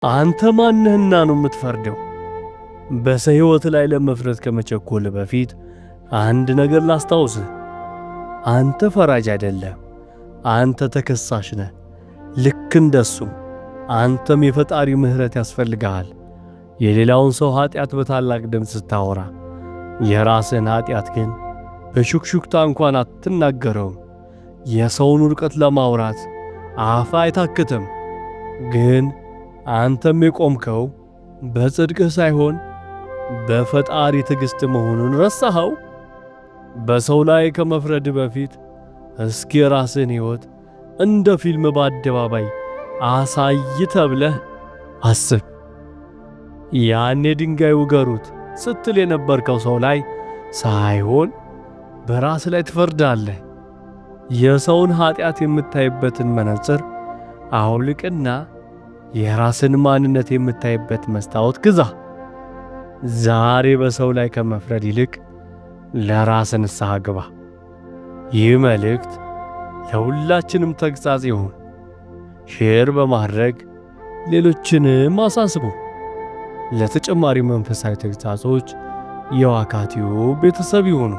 አንተ ማንህና ነው የምትፈርደው? በሰው ሕይወት ላይ ለመፍረድ ከመቸኮል በፊት አንድ ነገር ላስታውስህ። አንተ ፈራጅ አይደለም፣ አንተ ተከሳሽ ነህ። ልክ እንደሱ አንተም የፈጣሪ ምሕረት ያስፈልግሃል። የሌላውን ሰው ኀጢአት በታላቅ ድምፅ ስታወራ የራስህን ኀጢአት ግን በሹክሹክታ እንኳን አትናገረውም። የሰውን ውድቀት ለማውራት አፍ አይታክትም። ግን አንተም የቆምከው በጽድቅህ ሳይሆን በፈጣሪ ትዕግሥት መሆኑን ረሳኸው? በሰው ላይ ከመፍረድ በፊት እስኪ የራስህን ሕይወት እንደ ፊልም በአደባባይ አሳይ ተብለህ አስብ። ያኔ ድንጋይ ውገሩት ስትል የነበርከው ሰው ላይ ሳይሆን በራስ ላይ ትፈርዳለህ። የሰውን ኀጢአት የምታይበትን መነጽር አውልቅና የራስን ማንነት የምታይበት መስታወት ግዛ። ዛሬ በሰው ላይ ከመፍረድ ይልቅ ለራስ ንስሐ ግባ። ይህ መልእክት ለሁላችንም ተግሣጽ ይሁን። ሼር በማድረግ ሌሎችንም አሳስቡ። ለተጨማሪ መንፈሳዊ ተግሣጾች የዋካቲው ቤተሰብ ይሁኑ።